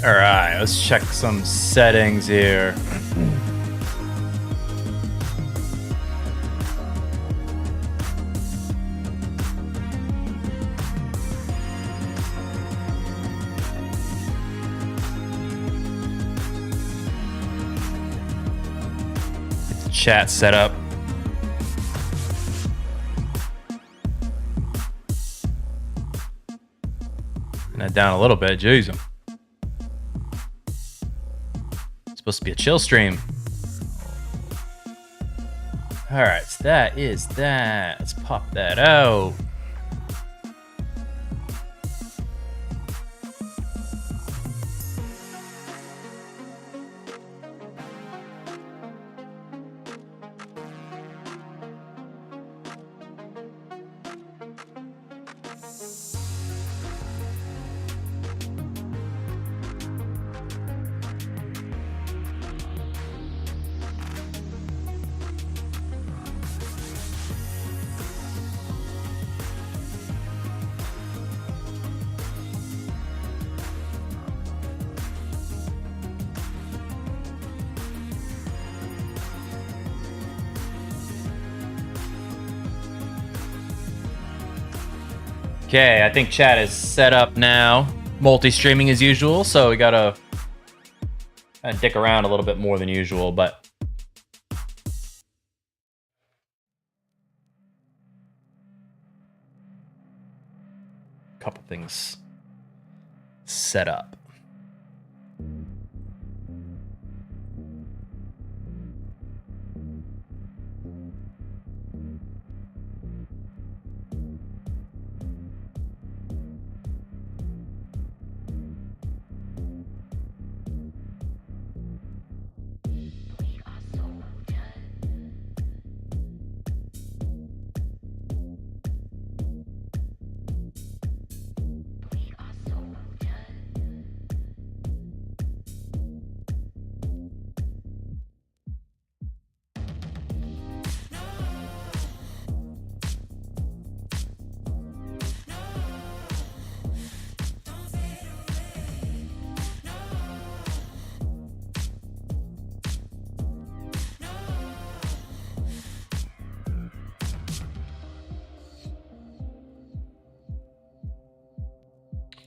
All right, let's check some settings here. Chat setup. And that down a little bit. Jeez. It's supposed to be a chill stream. All right, so that is that. Let's pop that out. Okay, I think chat is set up now. Multi-streaming as usual, so we gotta kind of dick around a little bit more than usual, but a couple things set up.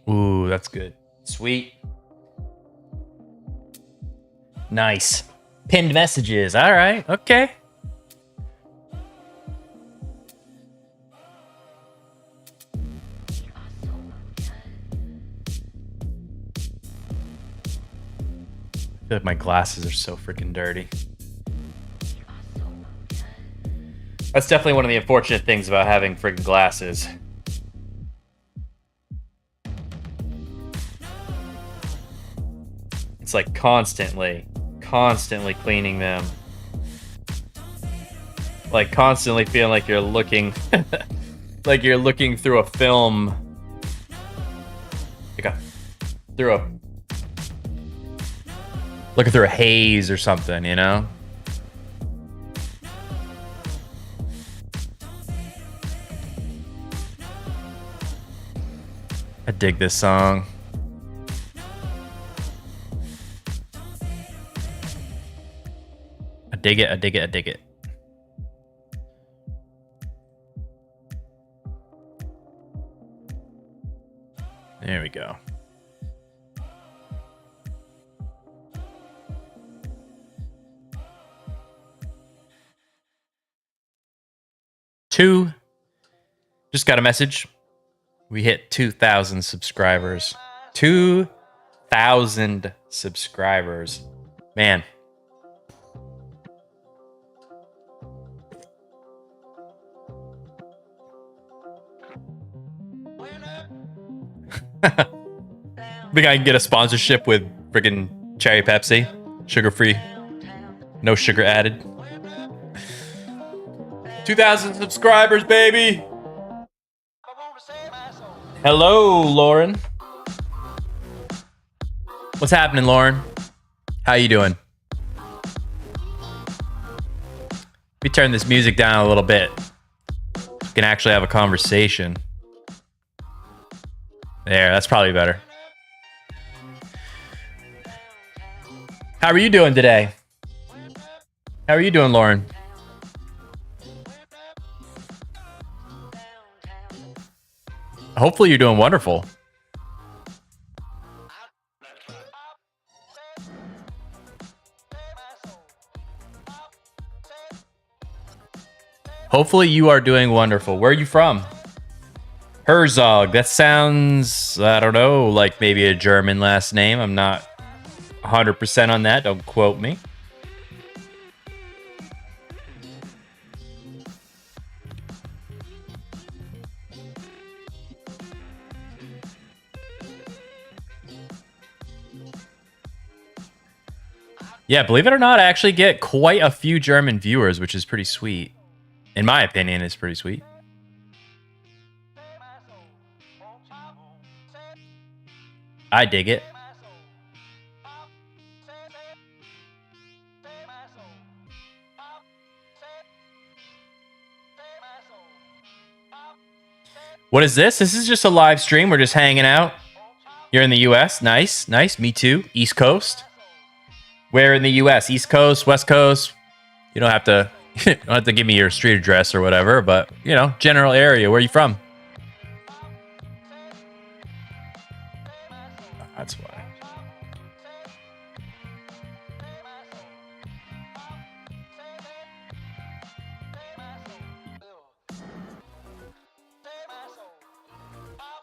Ooh, that's good. Sweet. Nice. Pinned messages. All right. Okay. I feel like my glasses are so freaking dirty. That's definitely one of the unfortunate things about having freaking glasses. It's like constantly cleaning them. Like constantly feeling like you're looking like you're looking through a film. Looking through a haze or something, you know? I dig this song. I dig it, I dig it, I dig it. There we go. Just got a message. We hit 2,000 subscribers. 2,000 subscribers. Man. Think I can get a sponsorship with friggin' Cherry Pepsi? Sugar-free. No sugar added. 2,000 subscribers, baby! Hello, Lauren. What's happening, Lauren? How you doing? Let me turn this music down a little bit. We can actually have a conversation. There, that's probably better. How are you doing today? How are you doing, Lauren? Hopefully you're doing wonderful. Hopefully you are doing wonderful. Where are you from? Herzog. That sounds, I don't know, like maybe a German last name. I'm not 100% on that. Don't quote me. Yeah, believe it or not, I actually get quite a few German viewers, which is pretty sweet. In my opinion, it's pretty sweet. I dig it. What is this? This is just a live stream. We're just hanging out. You're in the US. Nice. Nice. Me too. East Coast. Where in the US? East Coast, West Coast? You don't have to you don't have to give me your street address or whatever, but you know, general area. Where are you from? That's why.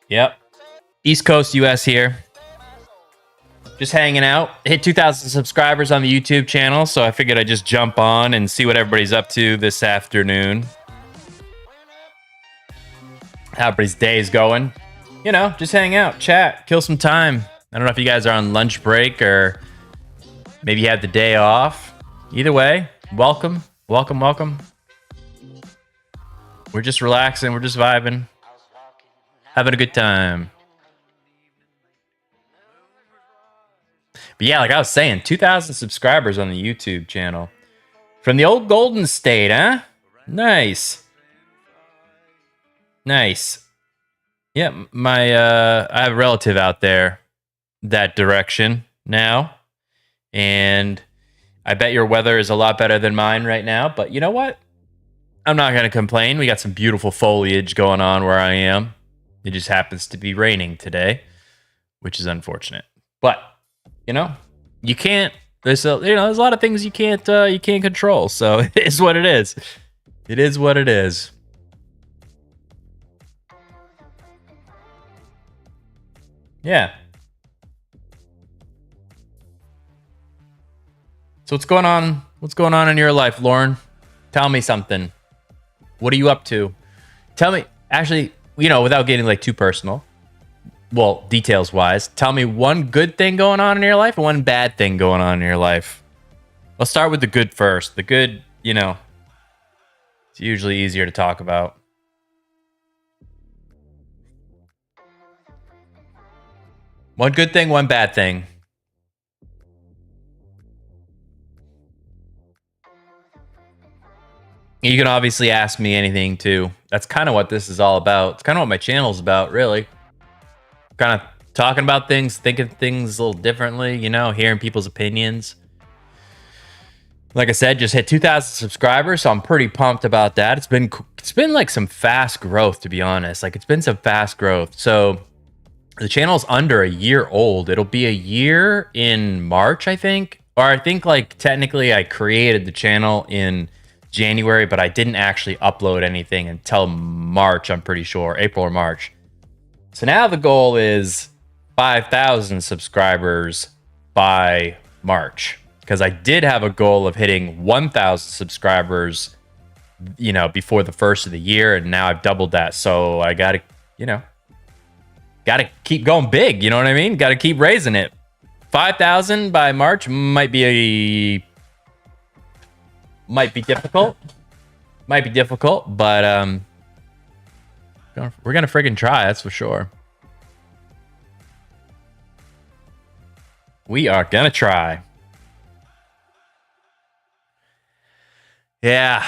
Yep. East Coast US here. Just hanging out. Hit 2,000 subscribers on the YouTube channel, so I figured I'd just jump on and see what everybody's up to this afternoon. How everybody's day is going. You know, just hang out, chat, kill some time. I don't know if you guys are on lunch break or maybe you had the day off. Either way, welcome, welcome, welcome. We're just relaxing, we're just vibing, having a good time. But yeah, like I was saying, 2,000 subscribers on the YouTube channel. From the old Golden State, huh? Nice. Nice. Yeah, I have a relative out there that direction now. And I bet your weather is a lot better than mine right now. But you know what? I'm not going to complain. We got some beautiful foliage going on where I am. It just happens to be raining today, which is unfortunate. But you know, you can't. There's a lot of things you can't control. So it is what it is. It is what it is. Yeah. So what's going on? What's going on in your life, Lauren? Tell me something. What are you up to? Tell me. Actually, you know, without getting like too personal. Well, details wise, tell me one good thing going on in your life and one bad thing going on in your life. Let's start with the good first. The good, you know, it's usually easier to talk about. One good thing, one bad thing. You can obviously ask me anything too. That's kind of what this is all about. It's kind of what my channel's about, really. Kind of talking about things, thinking things a little differently, you know, hearing people's opinions. Like I said, just hit 2,000 subscribers, so I'm pretty pumped about that. It's been like some fast growth, to be honest. Like it's been some fast growth. So the channel's under a year old. It'll be a year in March, I think. Or I think like technically I created the channel in January, but I didn't actually upload anything until March, I'm pretty sure, April or March. So now the goal is 5,000 subscribers by March, because I did have a goal of hitting 1,000 subscribers, you know, before the first of the year, and now I've doubled that. So I got to, you know, got to keep going big. You know what I mean? Got to keep raising it. 5,000 by March might be difficult. Might be difficult, but we're gonna friggin' try, that's for sure. We are gonna try. Yeah.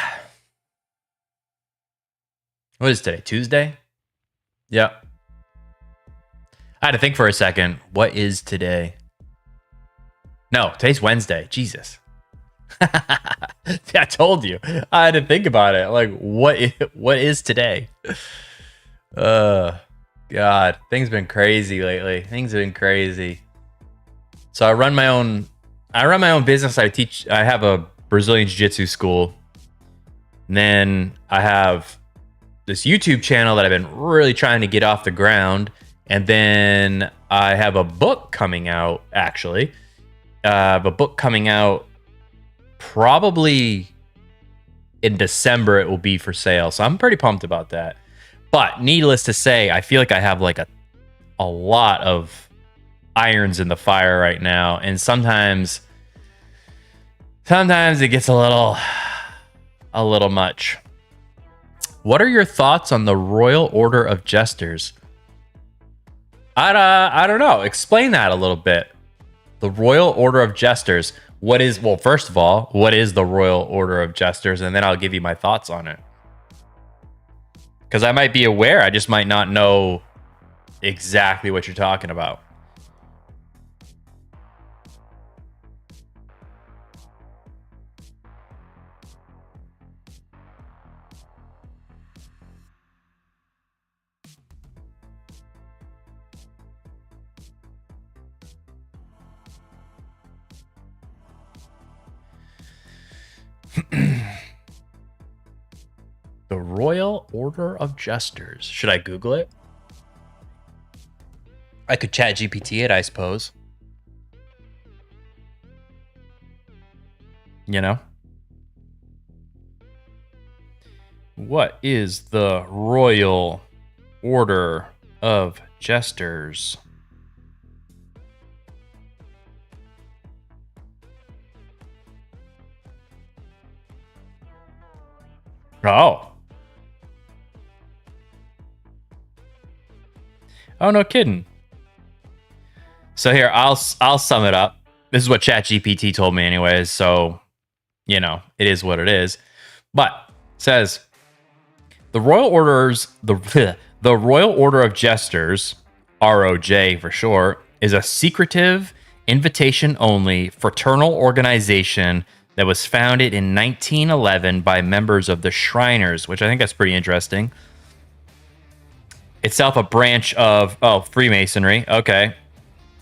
What is today? Tuesday? Yep. I had to think for a second. What is today? No, today's Wednesday. Jesus. I told you. I had to think about it. Like, what is today? God, things been crazy lately. Things have been crazy. So I run my own business. I have a Brazilian Jiu-Jitsu school. And then I have this YouTube channel that I've been really trying to get off the ground. And then I have a book coming out, actually. A book coming out probably in December. It will be for sale. So I'm pretty pumped about that. But needless to say, I feel like I have like a lot of irons in the fire right now. And sometimes it gets a little much. What are your thoughts on the Royal Order of Jesters? I don't know. Explain that a little bit. The Royal Order of Jesters. First of all, what is the Royal Order of Jesters? And then I'll give you my thoughts on it. Because I might be aware, I just might not know exactly what you're talking about. The Royal Order of Jesters. Should I Google it? I could chat GPT it, I suppose. You know? What is the Royal Order of Jesters? Oh. Oh, no kidding. So here, I'll sum it up. This is what ChatGPT told me anyways, so, you know, it is what it is. But it says, the Royal Order of Jesters, ROJ for short, is a secretive, invitation-only fraternal organization that was founded in 1911 by members of the Shriners, which I think that's pretty interesting. Itself a branch of, Freemasonry. Okay.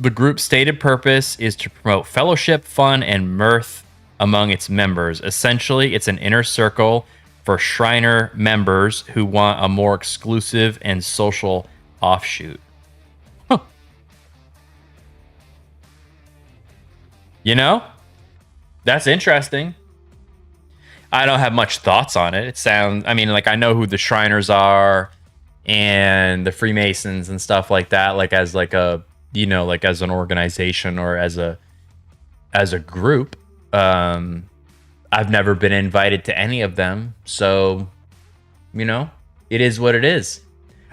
The group's stated purpose is to promote fellowship, fun, and mirth among its members. Essentially, it's an inner circle for Shriner members who want a more exclusive and social offshoot. Huh. You know? That's interesting. I don't have much thoughts on it. I know who the Shriners are and the Freemasons and stuff like that, like as like a, you know, like as an organization or as a group. I've never been invited to any of them, so, you know, it is what it is.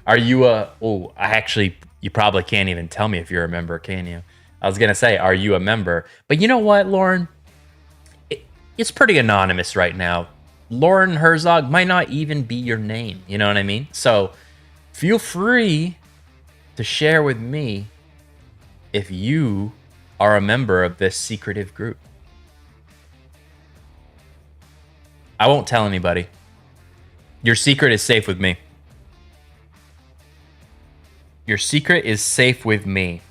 Are you you probably can't even tell me if you're a member, can you? I was gonna say, are you a member? But you know what, Lauren? It's pretty anonymous right now. Lauren Herzog might not even be your name. You know what I mean? So feel free to share with me if you are a member of this secretive group. I won't tell anybody. Your secret is safe with me. Your secret is safe with me.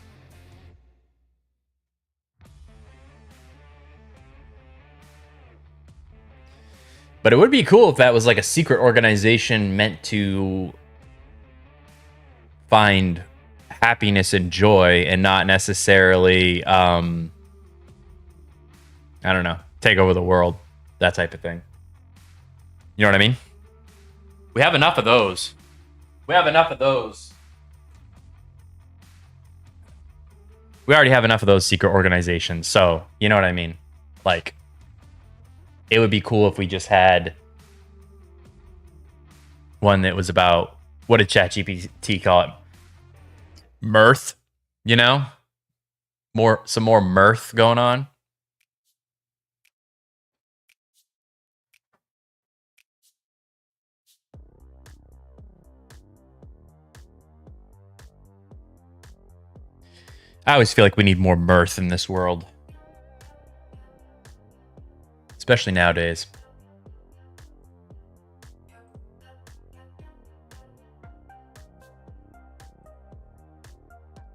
But it would be cool if that was like a secret organization meant to find happiness and joy and not necessarily, I don't know, take over the world, that type of thing. You know what I mean? We have enough of those. We already have enough of those secret organizations. So, you know what I mean? Like, it would be cool if we just had one that was about, what did ChatGPT call it? Mirth, you know? Some more mirth going on. I always feel like we need more mirth in this world. especially nowadays.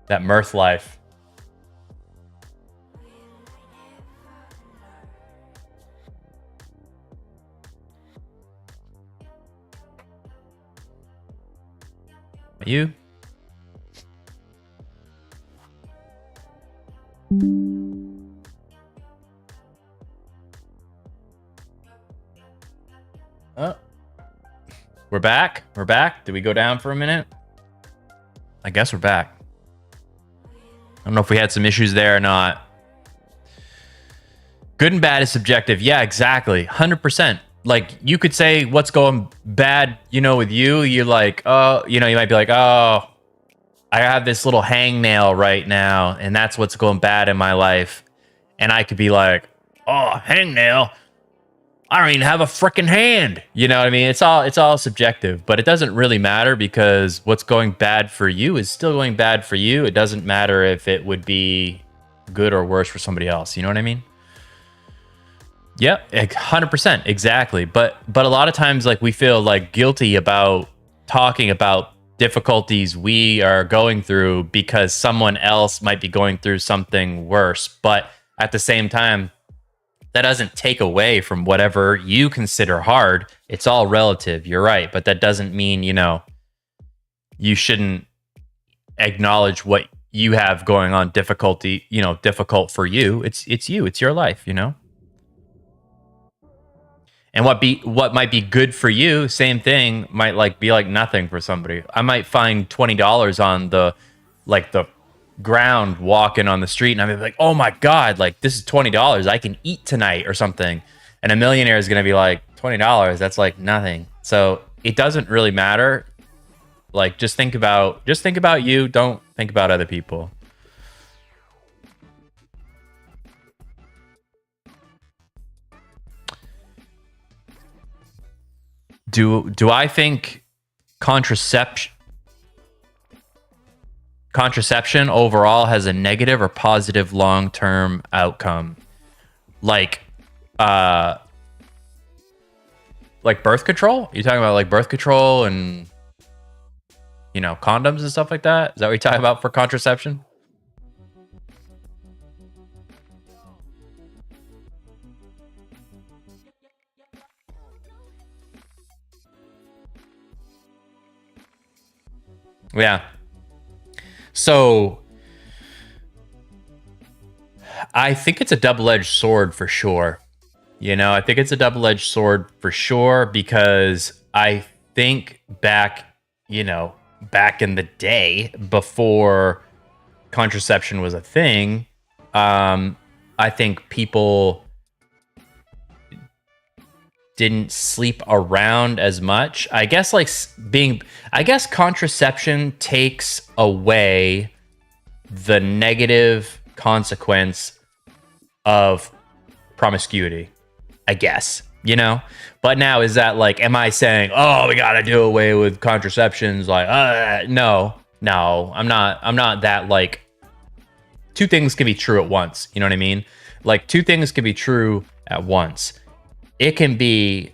That mirth life. You? Oh. We're back? We're back? Did we go down for a minute? I guess we're back. I don't know if we had some issues there or not. Good and bad is subjective. Yeah, exactly. 100%. Like, you could say what's going bad, you know, with you. You're like, oh, you know, you might be like, oh, I have this little hangnail right now, and that's what's going bad in my life. And I could be like, oh, hangnail? I don't even have a freaking hand. You know what I mean? It's all subjective, but it doesn't really matter because what's going bad for you is still going bad for you. It doesn't matter if it would be good or worse for somebody else. You know what I mean? Yep, 100%, exactly. But a lot of times, like, we feel like guilty about talking about difficulties we are going through because someone else might be going through something worse. But at the same time, that doesn't take away from whatever you consider hard. It's all relative. You're right. But that doesn't mean, you know, you shouldn't acknowledge what you have going on difficult for you. It's you. It's your life, you know? And what might be good for you, same thing, might be like nothing for somebody. I might find $20 on the ground walking on the street, and I'm like, oh my God, like, this is $20. I can eat tonight or something. And a millionaire is gonna be like, $20, that's like nothing. So it doesn't really matter. Like, just think about you, don't think about other people. Do I think contraception overall has a negative or positive long-term outcome? Like birth control? You talking about like birth control and, you know, condoms and stuff like that? Is that what you're talking about for contraception? Yeah. So I think it's a double-edged sword for sure. You know, I think it's a double-edged sword for sure because I think back in the day before contraception was a thing, I think people didn't sleep around as much. I guess contraception takes away the negative consequence of promiscuity, I guess, you know? But now, is that like, am I saying, oh, we got to do away with contraceptions? Like, no, I'm not that, like, two things can be true at once. You know what I mean? Like, two things can be true at once. It can be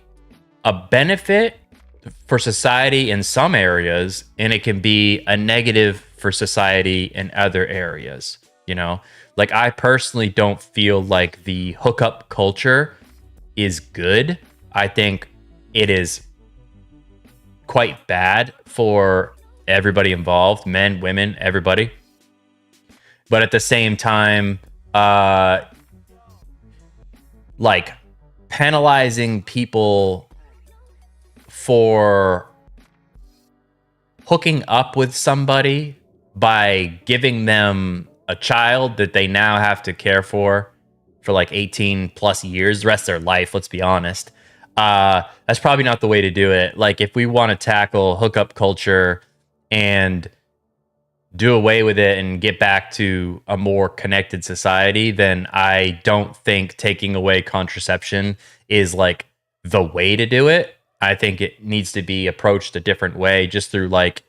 a benefit for society in some areas, and it can be a negative for society in other areas, you know? Like, I personally don't feel like the hookup culture is good. I think it is quite bad for everybody involved, men, women, everybody. But at the same time, like, penalizing people for hooking up with somebody by giving them a child that they now have to care for like 18 plus years, the rest of their life, let's be honest. That's probably not the way to do it. Like, if we want to tackle hookup culture and do away with it and get back to a more connected society, then I don't think taking away contraception is like the way to do it. I think it needs to be approached a different way, just through like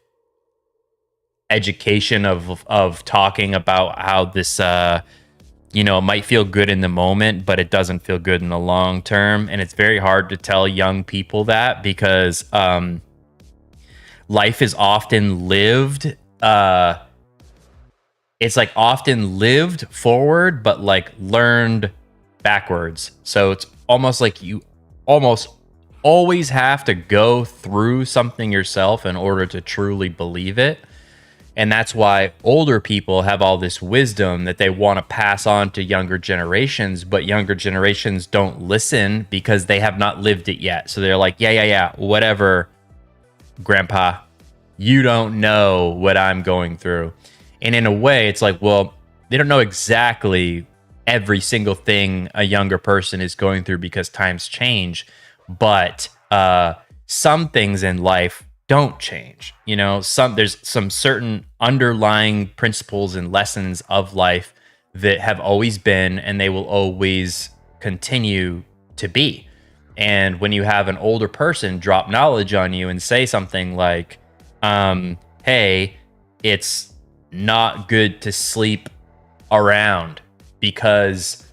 education of talking about how this you know, it might feel good in the moment, but it doesn't feel good in the long term. And it's very hard to tell young people that because life is often lived. It's like often lived forward, but like learned backwards. So it's almost like you almost always have to go through something yourself in order to truly believe it. And that's why older people have all this wisdom that they want to pass on to younger generations, but younger generations don't listen because they have not lived it yet. So they're like, yeah, whatever, grandpa, you don't know what I'm going through. And in a way, it's like, well, they don't know exactly every single thing a younger person is going through because times change. But some things in life don't change. You know, there's some certain underlying principles and lessons of life that have always been, and they will always continue to be. And when you have an older person drop knowledge on you and say something like, hey, it's not good to sleep around because,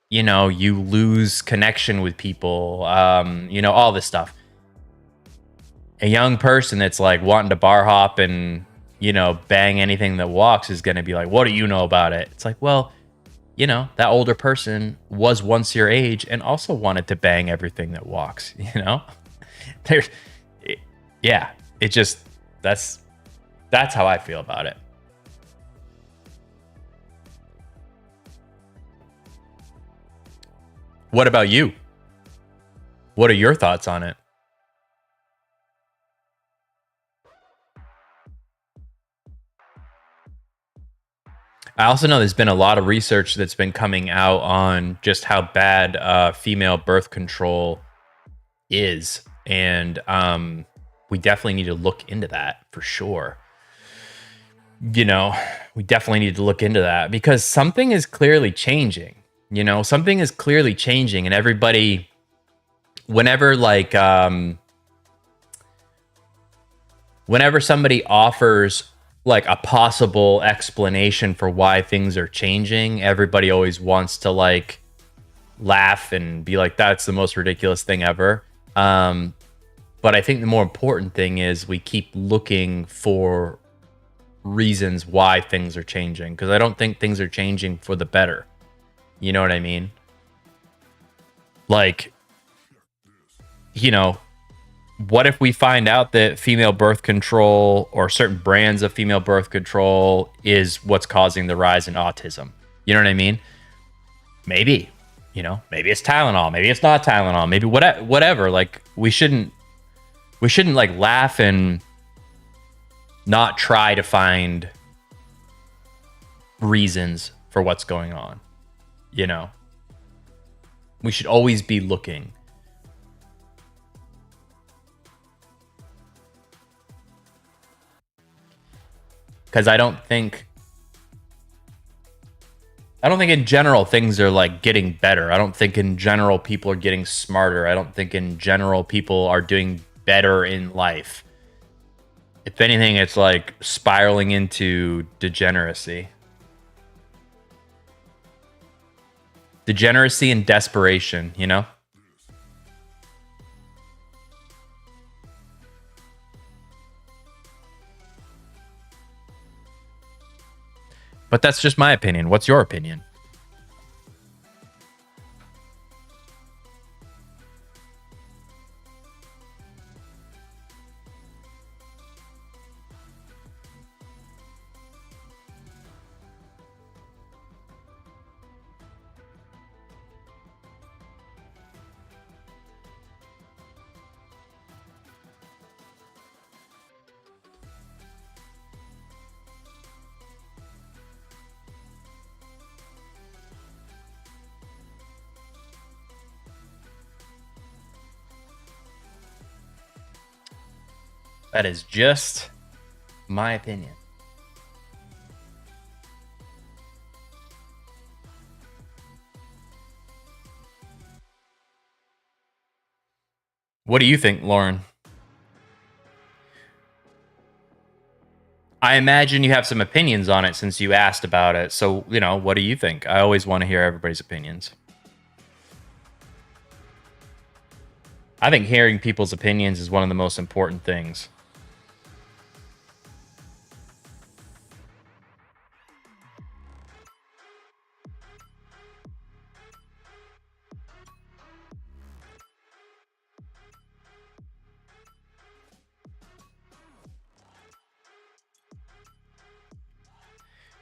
you know, you lose connection with people, you know, all this stuff. A young person that's like wanting to bar hop and, you know, bang anything that walks is going to be like, what do you know about it? It's like, well, you know, that older person was once your age and also wanted to bang everything that walks, you know? There's, yeah, it just, that's how I feel about it. What about you? What are your thoughts on it? I also know there's been a lot of research that's been coming out on just how bad female birth control is. And we definitely need to look into that for sure. You know, we definitely need to look into that because something is clearly changing. You know, something is clearly changing, and everybody, whenever like, whenever somebody offers like a possible explanation for why things are changing, everybody always wants to like laugh and be like, that's the most ridiculous thing ever. But I think the more important thing is we keep looking for reasons why things are changing, because I don't think things are changing for the better. You know what I mean? Like, you know, what if we find out that female birth control or certain brands of female birth control is what's causing the rise in autism? You know what I mean? Maybe, you know, maybe it's Tylenol, maybe it's not Tylenol, maybe whatever. Like we shouldn't like laugh and not try to find reasons for what's going on. You know, we should always be looking. Because I don't think in general things are like getting better. I don't think in general people are getting smarter. I don't think in general people are doing better in life. If anything, it's like spiraling into degeneracy. Degeneracy and desperation, you know? But that's just my opinion. What's your opinion? That is just my opinion. What do you think, Lauren? I imagine you have some opinions on it since you asked about it. So, what do you think? I always want to hear everybody's opinions. I think hearing people's opinions is one of the most important things.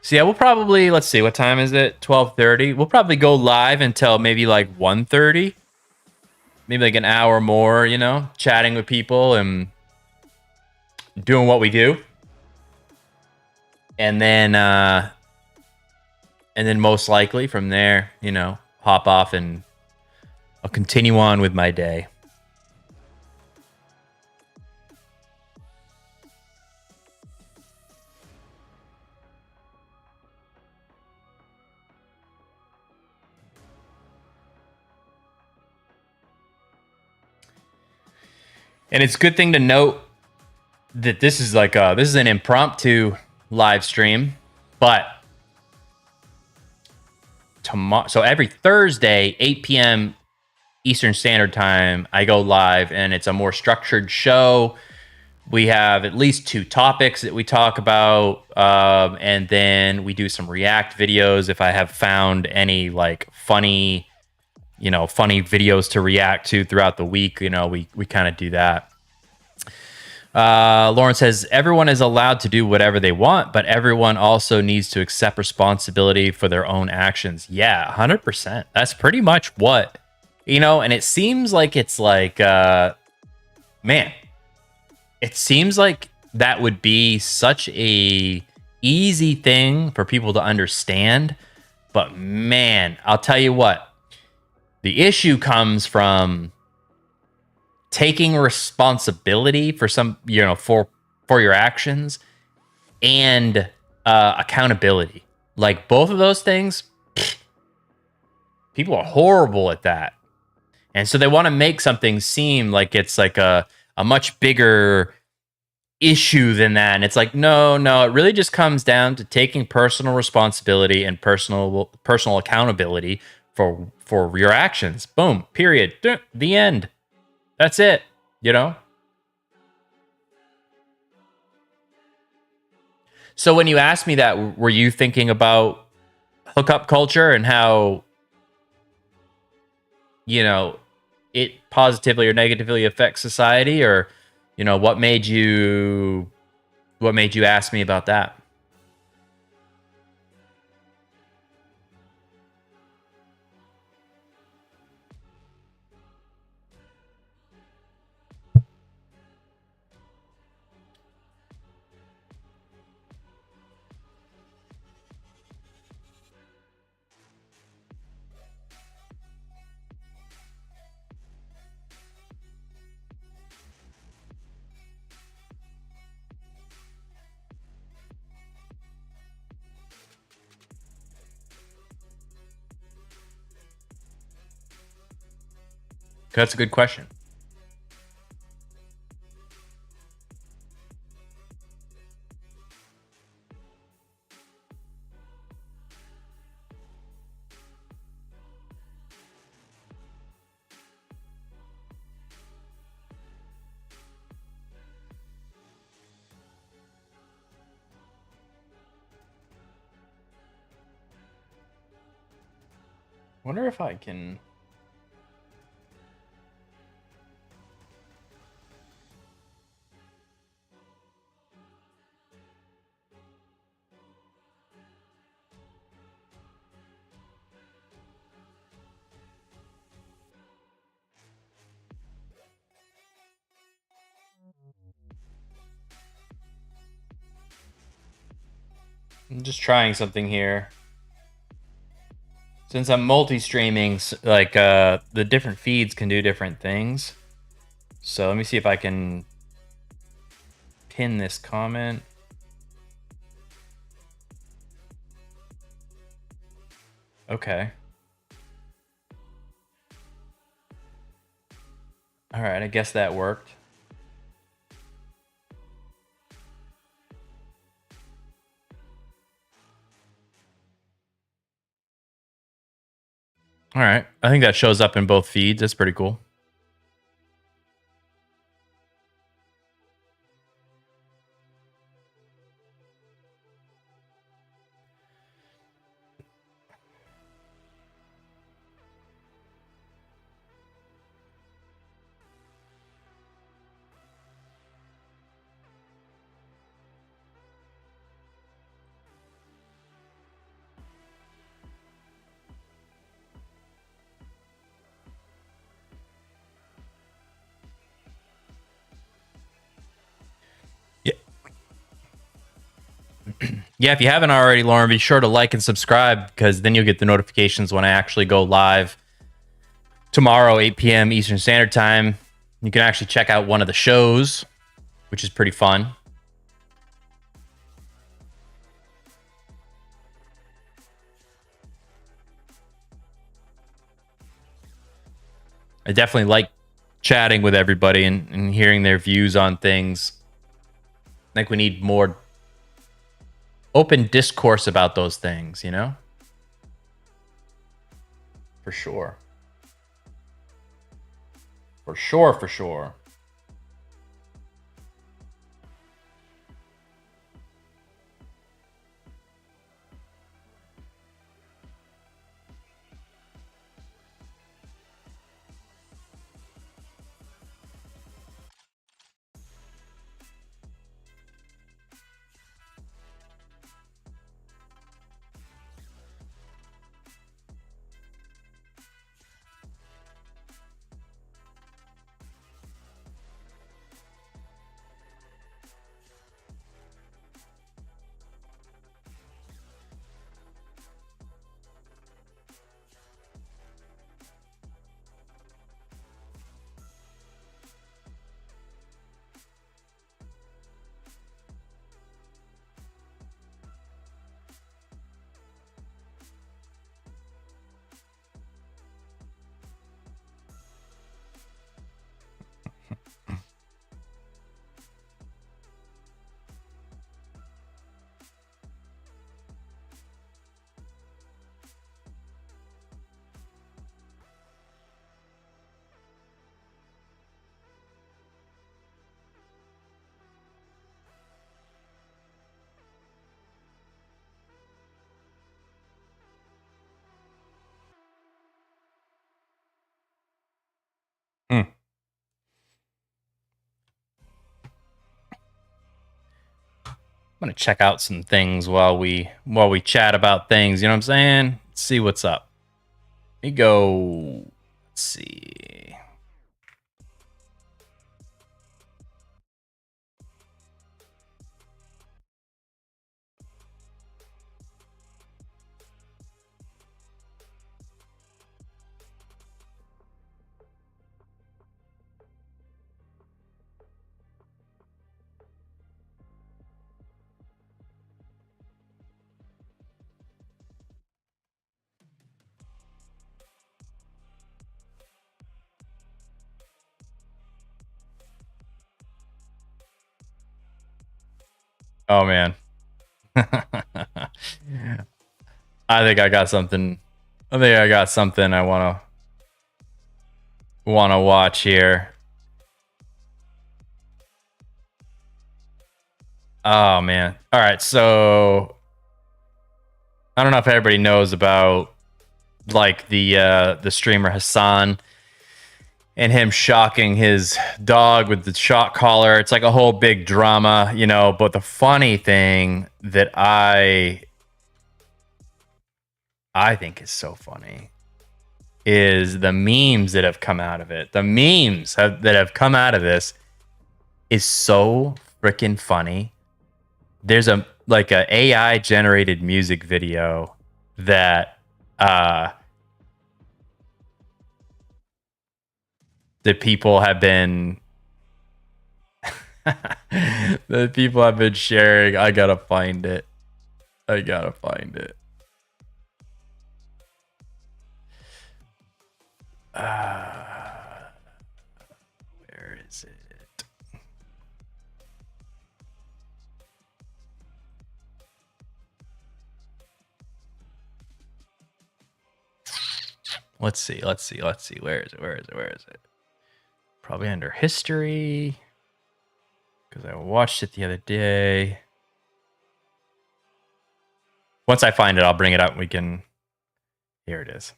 So yeah, we'll probably, let's see, what time is it? 12:30. We'll probably go live until maybe like 1:30. Maybe like an hour more, chatting with people and doing what we do. And then most likely from there, hop off and I'll continue on with my day. And it's a good thing to note that this is an impromptu live stream, but tomorrow, so every Thursday, 8 p.m. Eastern Standard Time, I go live, and it's a more structured show. We have at least 2 topics that we talk about, and then we do some react videos. If I have found any funny videos to react to throughout the week, we kind of do that. Lauren says, everyone is allowed to do whatever they want, but everyone also needs to accept responsibility for their own actions. Yeah, 100%. That's pretty much what, and it seems like it's man, it seems like that would be such a easy thing for people to understand. But man, I'll tell you what, the issue comes from taking responsibility for for your actions and accountability. Like both of those things, people are horrible at that. And so they want to make something seem like it's like a much bigger issue than that. And it's like, no, it really just comes down to taking personal responsibility and personal accountability for your actions. Boom, period. The end. That's it, So when you asked me that, were you thinking about hookup culture and how, it positively or negatively affects society? Or, what made you ask me about that? That's a good question. Wonder if I can. I'm just trying something here. Since I'm multi-streaming, the different feeds can do different things. So let me see if I can pin this comment. Okay. All right, I guess that worked. All right. I think that shows up in both feeds. That's pretty cool. Yeah, if you haven't already, Lauren, be sure to like and subscribe because then you'll get the notifications when I actually go live tomorrow, 8 p.m. Eastern Standard Time. You can actually check out one of the shows, which is pretty fun. I definitely like chatting with everybody and hearing their views on things. I think we need more open discourse about those things, you know? For sure. For sure, for sure. Hmm. I'm gonna check out some things while we chat about things. You know what I'm saying? Let's see what's up. Let me go. Let's see. Oh man. I think I got something. I think I got something I wanna watch here. Oh man. All right, so I don't know if everybody knows about like the streamer Hassan and him shocking his dog with the shock collar. It's like a whole big drama, you know, but the funny thing that I think is so funny is the memes that have come out of it. The that have come out of this is so freaking funny. There's a AI generated music video that that people have been that people have been sharing. I gotta find it. I gotta find it. Where is it? Let's see. Where is it? Probably under history. Because I watched it the other day. Once I find it, I'll bring it up. We can... Here it is.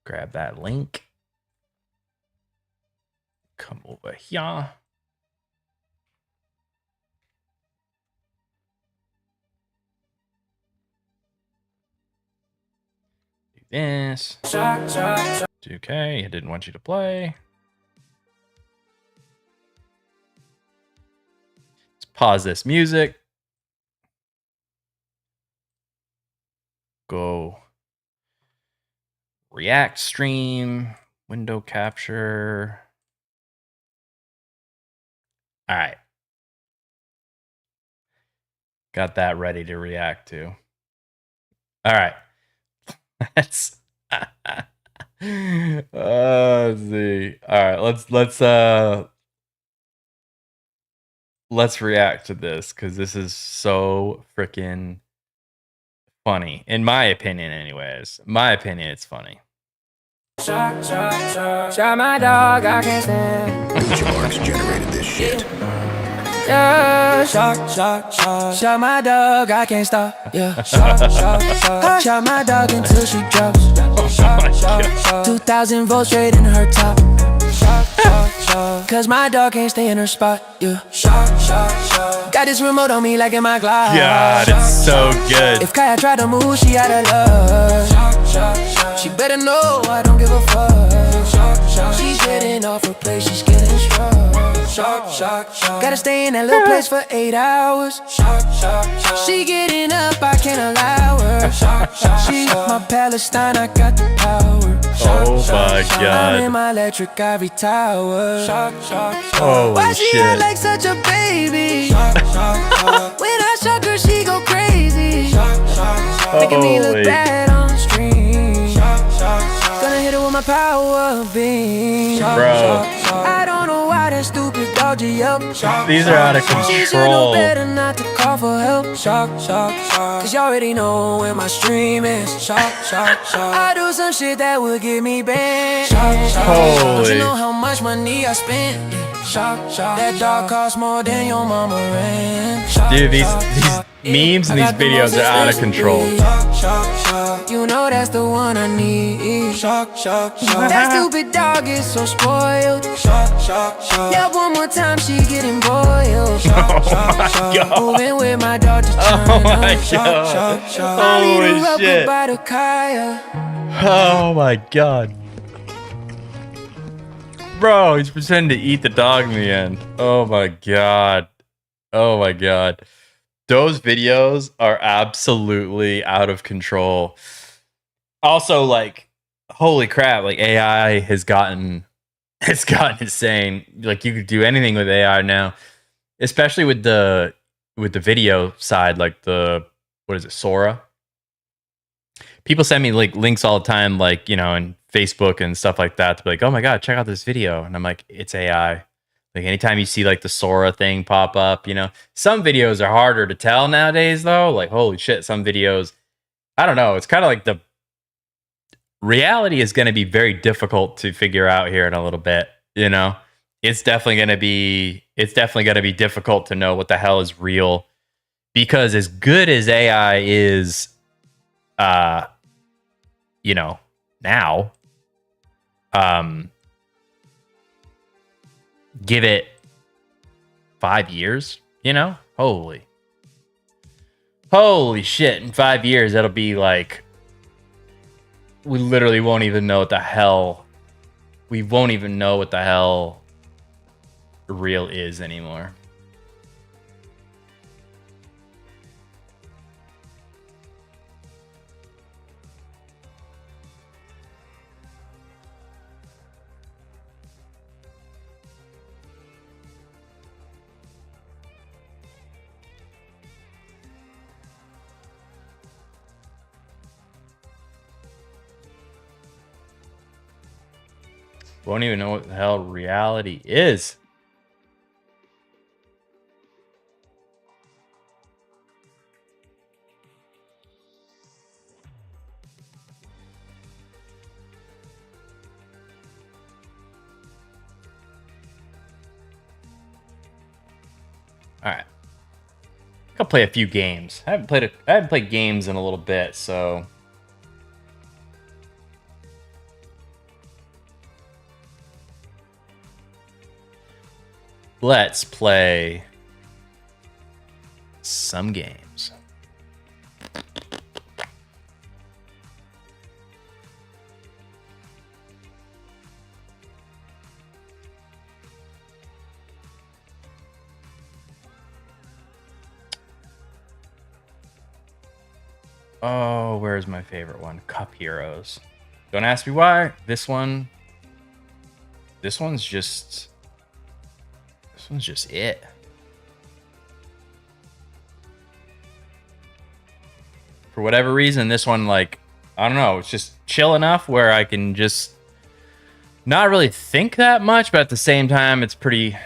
Grab that link. Come over here. Do this. Okay, I didn't want you to play. Let's pause this music. Go React stream, window capture. All right. Got that ready to react to. All right. Let's see. All right, let's react to this because this is so freaking funny. In my opinion, anyways. My opinion, it's funny. Shot my dog, I can't stand. Benchmarks generated this shit. Yeah, shot my dog, I can't stop. Yeah, shot my dog until she drops. 2,000 volts straight in her top. Cause my dog can't stay in her spot. Yeah, got this remote on me like in my glass. God, it's so good. If Kaya tried to move, she out of love. She better know I don't give a fuck. She's getting off her place, she's getting strong. Gotta stay in that little place for 8 hours. She getting up, I can't allow her. She my Palestine, I got the power. Oh my God. I'm in my electric ivory tower. Oh Why she shit. act like such a baby? When I shock her, she go crazy. Making me look bad on the stream. Gonna hit her with my power beam. Bro. I don't know why that stupid dog up. These are out of She should know control. better not to call for help. Cause you already know where my stream is. I do some shit that would get me banned. Don't you Holy. know how much money I spent? That dog cost more than your mama rent. Dude, these memes and these videos are out of control. You know that's the one I need. That stupid dog is so spoiled. Yeah, one more time she getting boiled. Moving with my dog to China. Oh my God. Holy shit. By the Kaya. Oh my God. Bro, he's pretending to eat the dog in the end. Oh my God. Oh my God. Those videos are absolutely out of control. Also, like, holy crap, like AI has gotten insane. Like, you could do anything with AI now, especially with the video side, like what is it, Sora? People send me like links all the time, like, you know, in Facebook and stuff like that, to be like, oh my God, check out this video. And I'm like, it's AI. Like, anytime you see like the Sora thing pop up, you know, some videos are harder to tell nowadays though. Like, holy shit, some videos, I don't know. It's kind of like the reality is going to be very difficult to figure out here in a little bit. You know, it's definitely going to be difficult to know what the hell is real, because as good as AI is, you know, now, give it 5 years, you know, holy shit. In 5 years, that'll be like, we literally won't even know what the hell, real is anymore. Won't even know what the hell reality is. All right. I'll play a few games. I haven't played games in a little bit, so let's play some games. Oh, where's my favorite one? Cup Heroes. Don't ask me why. This one's just it. For whatever reason, this one, like, I don't know, it's just chill enough where I can just not really think that much, but at the same time, it's pretty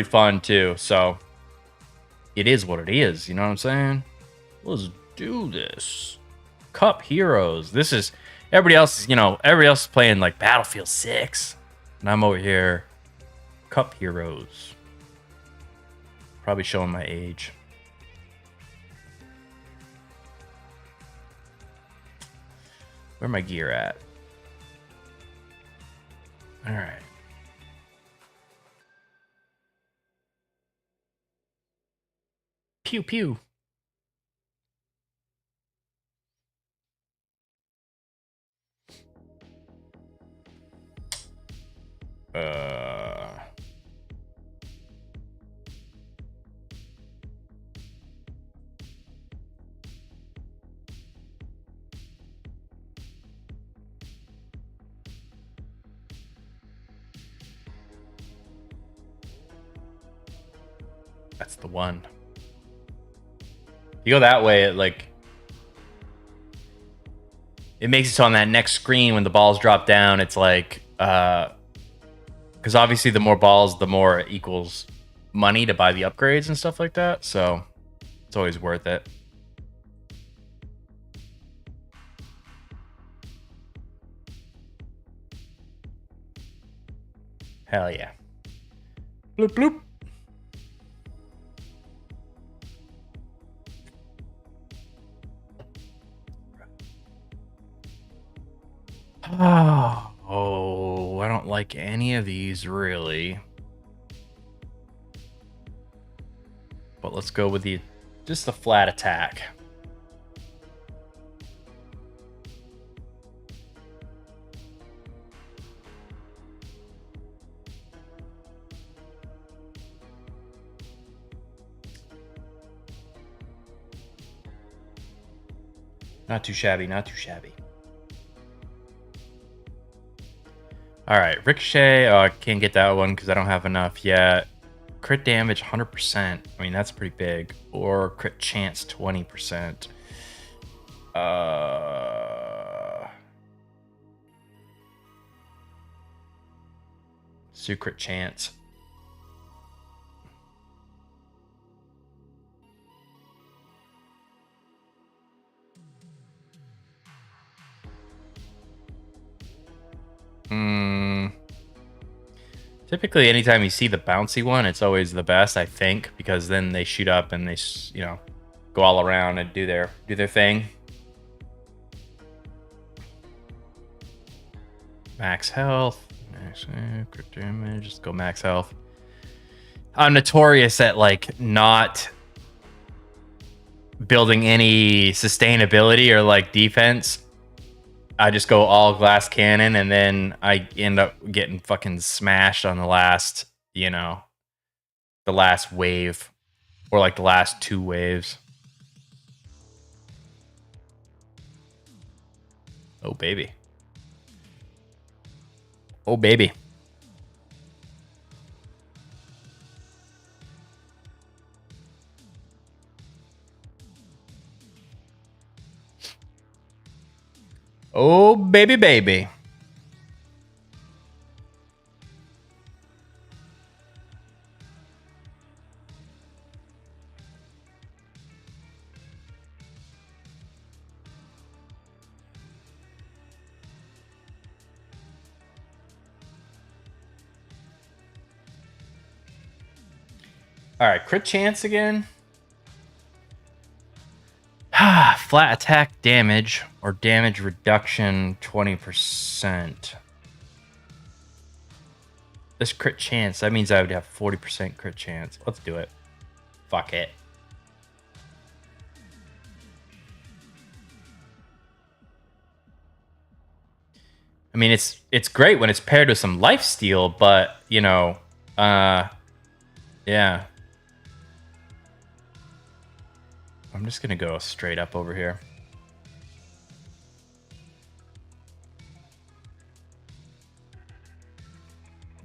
fun too. So it is what it is. You know what I'm saying? Let's do this. Cup Heroes. This is everybody else is playing like Battlefield 6. And I'm over here. Cup Heroes. Probably showing my age. Where my gear at? All right. Pew pew. That's the one. You go that way, it makes it so on that next screen when the balls drop down, it's like, because obviously the more balls, the more it equals money to buy the upgrades and stuff like that. So it's always worth it. Hell yeah. Bloop bloop. Oh, I don't like any of these really. But let's go with just the flat attack. Not too shabby, not too shabby. All right, Ricochet. Oh, I can't get that one because I don't have enough yet. Crit damage 100%. I mean, that's pretty big. Or crit chance 20%. Let's do crit chance. Typically, anytime you see the bouncy one, it's always the best, I think, because then they shoot up and they, go all around and do their thing. Max health, crit damage. Just go max health. I'm notorious at not building any sustainability or defense. I just go all glass cannon, and then I end up getting fucking smashed on the last, the last wave, or the last two waves. Oh, baby. Oh, baby. Oh, baby, baby. All right, crit chance again. Flat attack damage or damage reduction 20%. This crit chance, that means I would have 40% crit chance. Let's do it. Fuck it. I mean, it's great when it's paired with some lifesteal, but, you know, yeah. I'm just going to go straight up over here.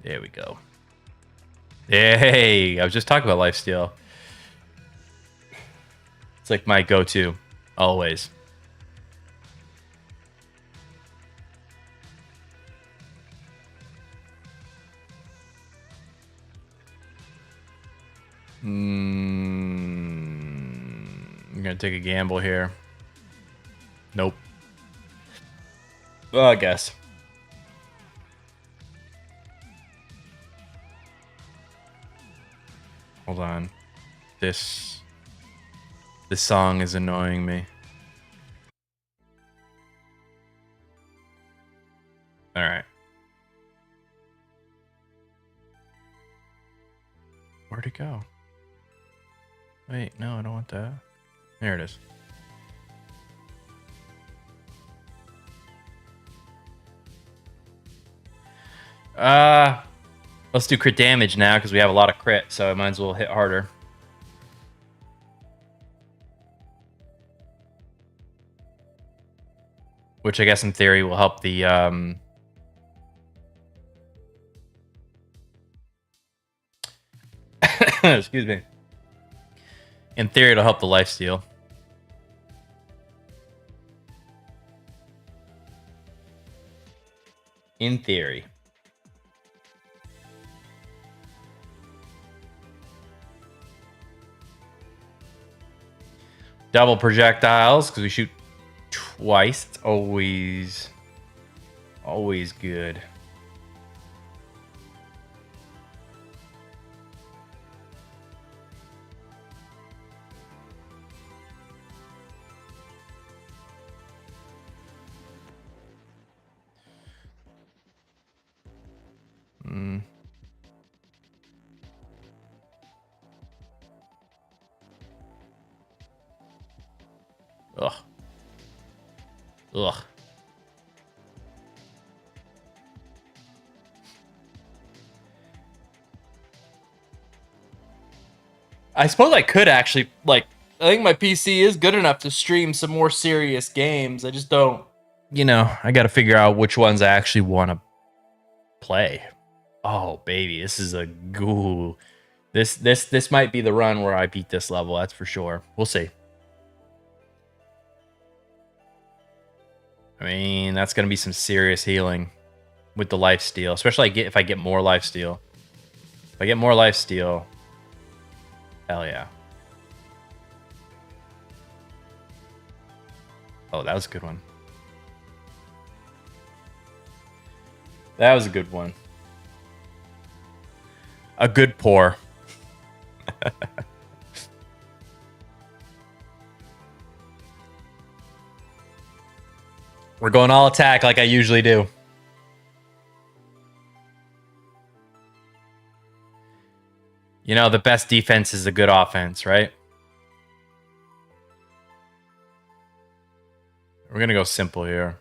There we go. Hey, I was just talking about lifesteal. It's like my go-to, always. I'm gonna take a gamble here. Nope. Well, I guess. Hold on. This song is annoying me. All right. Where'd it go? Wait, no, I don't want that. There it is. Let's do crit damage now because we have a lot of crit, so I might as well hit harder. Which I guess in theory will help the excuse me. In theory, it'll help the lifesteal. In theory. Double projectiles, because we shoot twice. It's always good. Ugh. Ugh. I suppose I could actually, like, I think my PC is good enough to stream some more serious games. I just don't, you know, I got to figure out which ones I actually want to play. Oh, baby, this is a ghoul. This might be the run where I beat this level, that's for sure. We'll see. I mean, that's going to be some serious healing with the lifesteal, especially if I get more lifesteal. If I get more lifesteal, hell yeah. Oh, that was a good one. That was a good one. A good pour. We're going all attack like I usually do. You know, the best defense is a good offense, right? We're going to go simple here.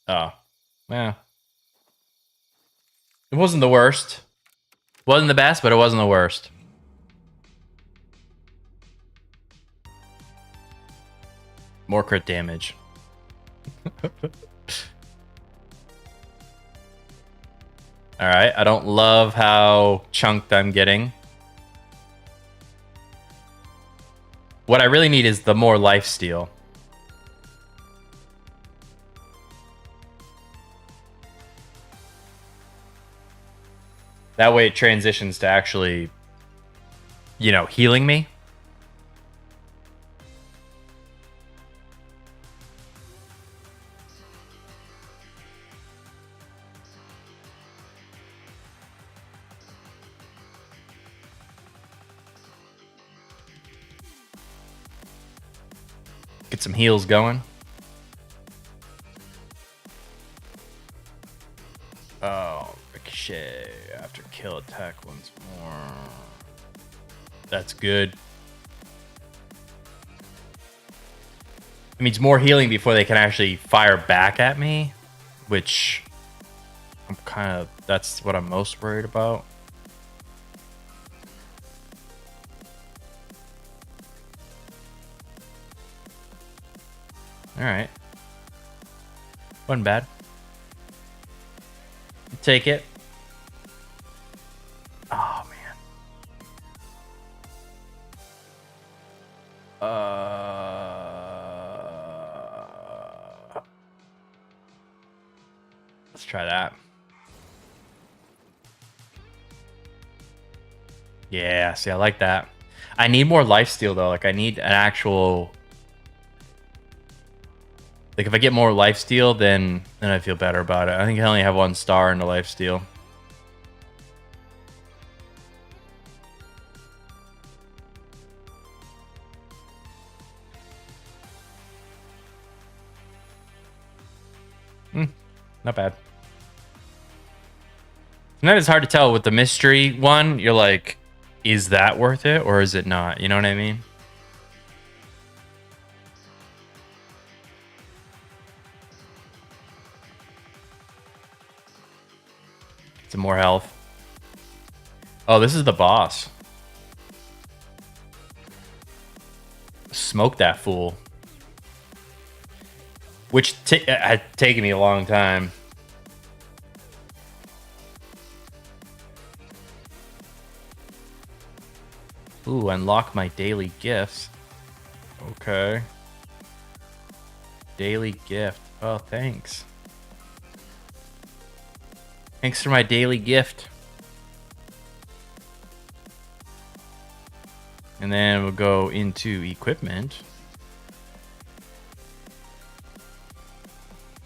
Oh, yeah. It wasn't the worst. Wasn't the best, but it wasn't the worst. More crit damage. Alright, I don't love how chunked I'm getting. What I really need is the more lifesteal. That way it transitions to actually, you know, healing me. some heals going. Oh, ricochet after kill attack once more. That's good. It means more healing before they can actually fire back at me, which I'm kind of, that's what I'm most worried about. All right. Wasn't bad. Take it. Oh, man. Let's try that. Yeah, see, I like that. I need more lifesteal, though. Like, I need an actual... Like, if I get more lifesteal, then I feel better about it. I think I only have 1 star in the lifesteal. Not bad. Sometimes it's hard to tell with the mystery one. You're like, is that worth it or is it not? You know what I mean? Some more health. Oh, this is the boss. Smoke that fool. Which had taken me a long time. Ooh, unlock my daily gifts. Okay. Daily gift. Oh, thanks. Thanks for my daily gift. And then we'll go into equipment.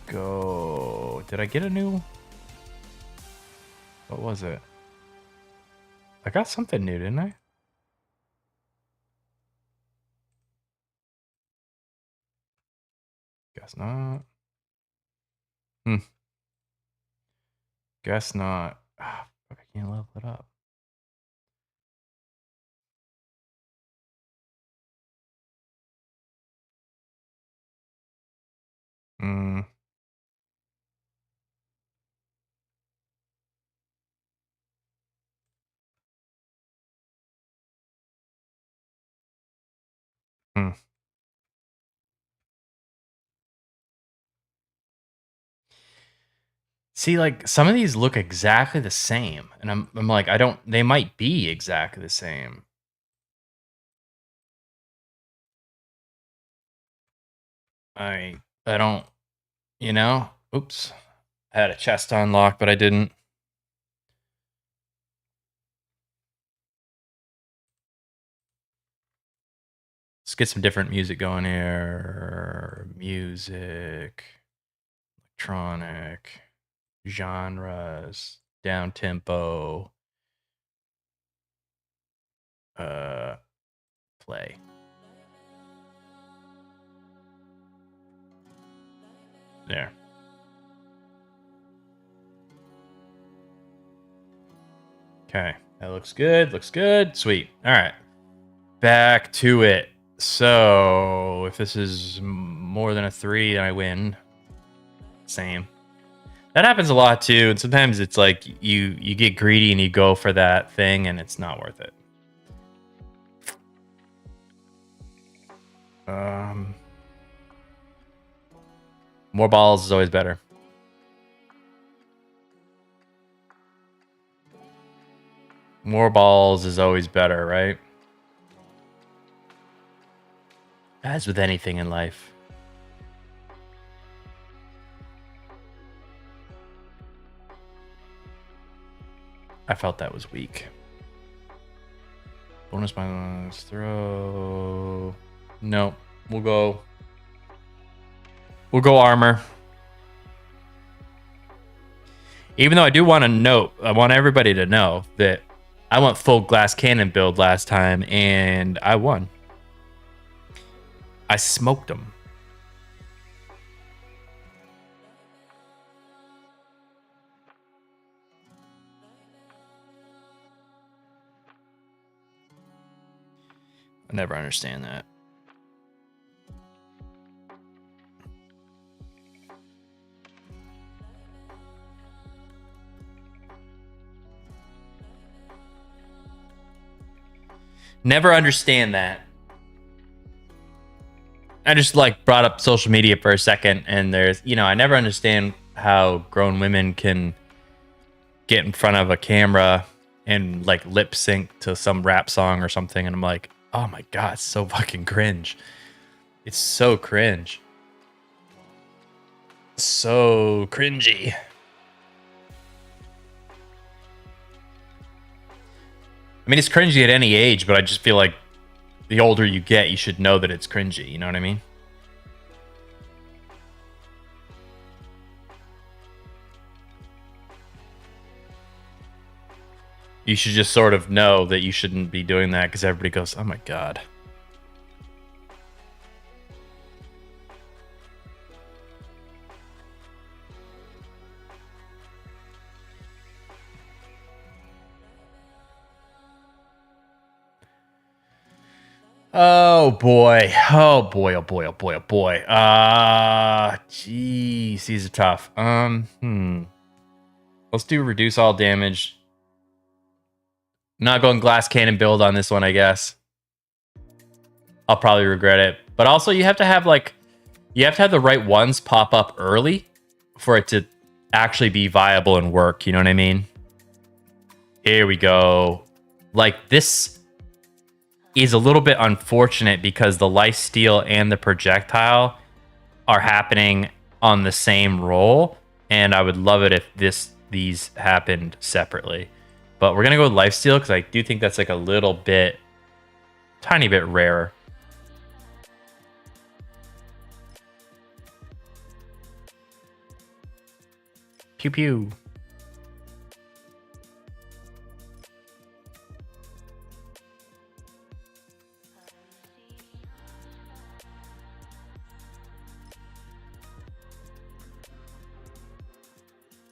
Go. Did I get a new? What was it? I got something new, didn't I? Guess not. Guess not. Ah, I can't level it up. See, like, some of these look exactly the same, and I'm like, I don't. They might be exactly the same. I don't. You know. Oops. I had a chest unlocked, but I didn't. Let's get some different music going here. Music, electronic, genres, down tempo. Play. There. Okay, that looks good. Looks good. Sweet. All right, back to it. So if this is more than a 3, then I win. Same. That happens a lot too, and sometimes it's like you get greedy and you go for that thing, and it's not worth it. More balls is always better. More balls is always better, right? As with anything in life. I felt that was weak. Bonus minus throw. No, we'll go armor. Even though I do want to note, I want everybody to know that I went full glass cannon build last time and I won. I smoked them. I never understand that. Never understand that. I just like brought up social media for a second, and there's, you know, I never understand how grown women can get in front of a camera and like lip sync to some rap song or something, and I'm like, oh my god, it's so fucking cringe. It's so cringe. So cringy. I mean, it's cringy at any age, but I just feel like the older you get, you should know that it's cringy. You know what I mean? You should just sort of know that you shouldn't be doing that because everybody goes, oh my god. Oh boy. Oh boy. Oh boy. Oh boy. Oh boy. Jeez, these are tough. Let's do reduce all damage. Not going glass cannon build on this one, I guess. I'll probably regret it. But also you have to have the right ones pop up early for it to actually be viable and work, you know what I mean? Here we go. Like, this is a little bit unfortunate because the lifesteal and the projectile are happening on the same roll, and I would love it if these happened separately. But we're gonna go with lifesteal because I do think that's like a little bit, tiny bit rarer. Pew pew.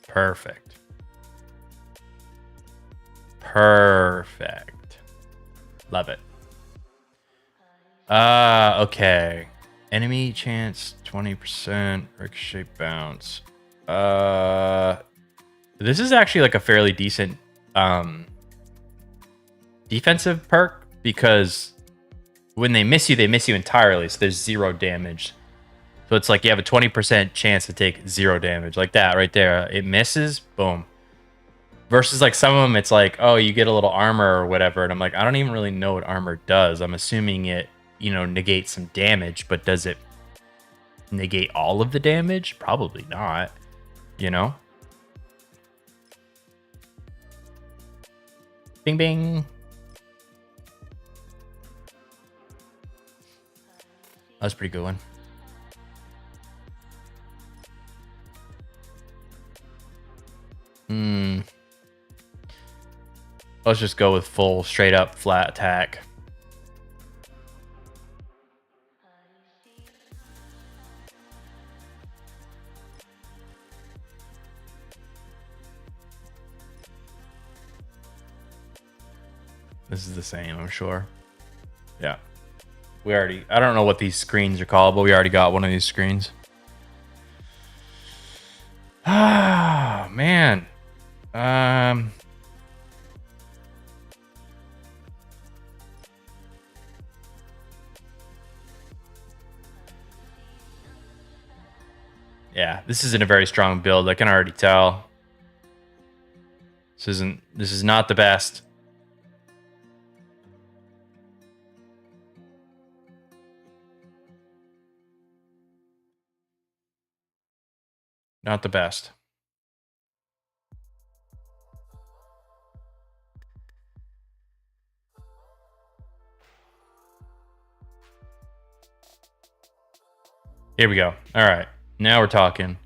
Perfect. Perfect. Love it. Okay. Enemy chance 20%, ricochet bounce. This is actually like a fairly decent defensive perk because when they miss you entirely, so there's 0 damage. So it's like you have a 20% chance to take 0 damage, like that right there. It misses, boom. Versus like some of them, it's like, oh, you get a little armor or whatever, and I'm like, I don't even really know what armor does. I'm assuming it, you know, negates some damage, but does it negate all of the damage? Probably not, you know? Bing, bing. That was a pretty good one. Let's just go with full, straight up, flat attack. This is the same, I'm sure. Yeah. I don't know what these screens are called, but we already got one of these screens. Ah, man. Yeah, this isn't a very strong build. I can already tell. This is not the best. Not the best. Here we go. All right. Now we're talking.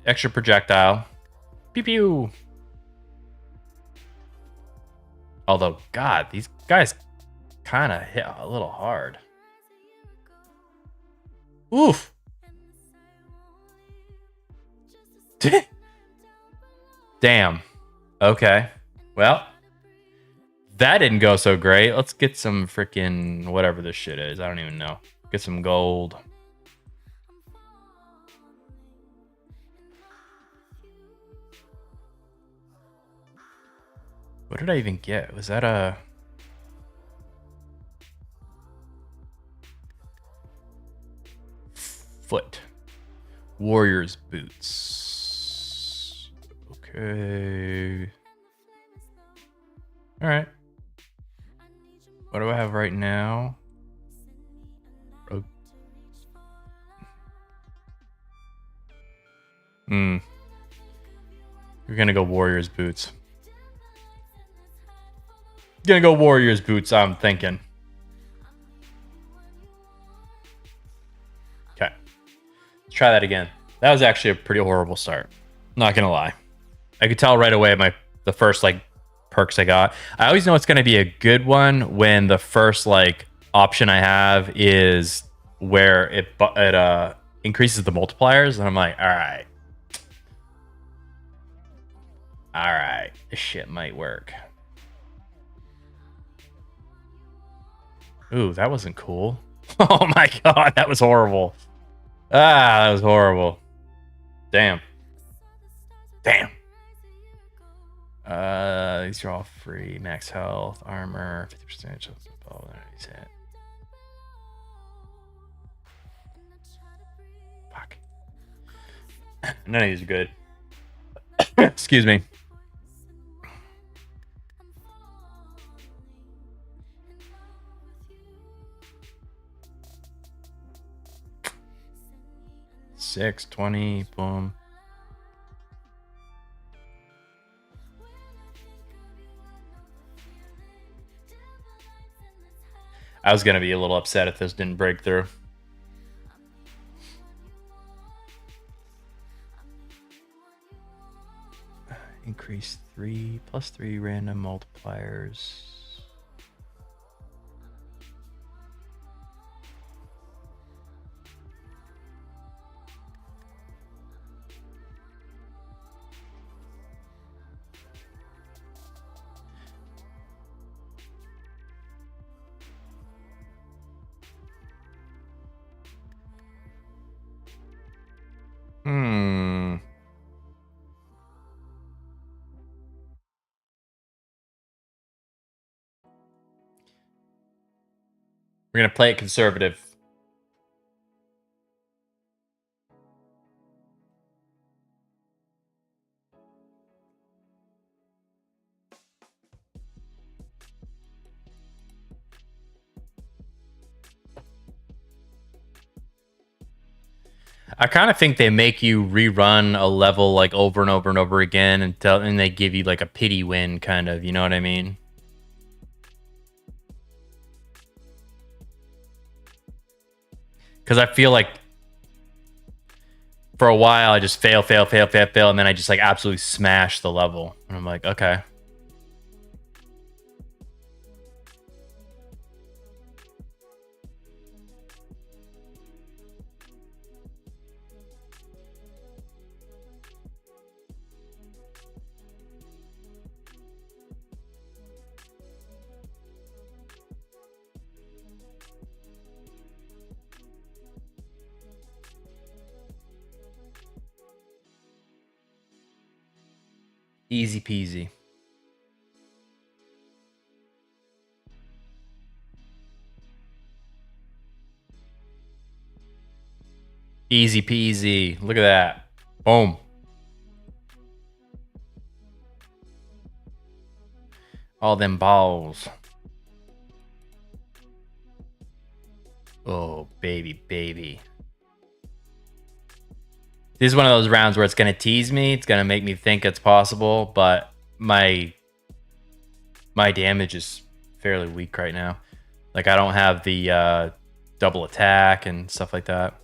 Extra projectile. Pew pew. Although, God, these guys kind of hit a little hard. Oof. Damn. Okay. Well, That didn't go so great. Let's get some freaking whatever this shit is. I don't even know. Get some gold. What did I even get? Was that a... foot? Warrior's boots. Okay. All right. What do I have right now? Oh. We're gonna go Warrior's boots. Gonna go Warrior's boots, I'm thinking. Okay. Let's try that again. That was actually a pretty horrible start. Not gonna lie. I could tell right away the first like perks I got. I always know it's gonna be a good one when the first like option I have is where it increases the multipliers, and I'm like, all right, this shit might work. Ooh, that wasn't cool. Oh my god, that was horrible. Ah, that was horrible. Damn. These are all free. Max health, armor, 50%. Fuck. None of these are good. Excuse me. $6.20, boom. I was gonna be a little upset if this didn't break through. Increase 3 plus 3 random multipliers. We're gonna play it conservative. I kind of think they make you rerun a level like over and over and over again and they give you like a pity win kind of, you know what I mean? Because I feel like for a while I just fail, and then I just like absolutely smash the level. And I'm like, okay. Easy peasy. Easy peasy. Look at that. Boom. All them balls. Oh, baby. This is one of those rounds where it's going to tease me. It's going to make me think it's possible, but my damage is fairly weak right now. Like, I don't have the double attack and stuff like that.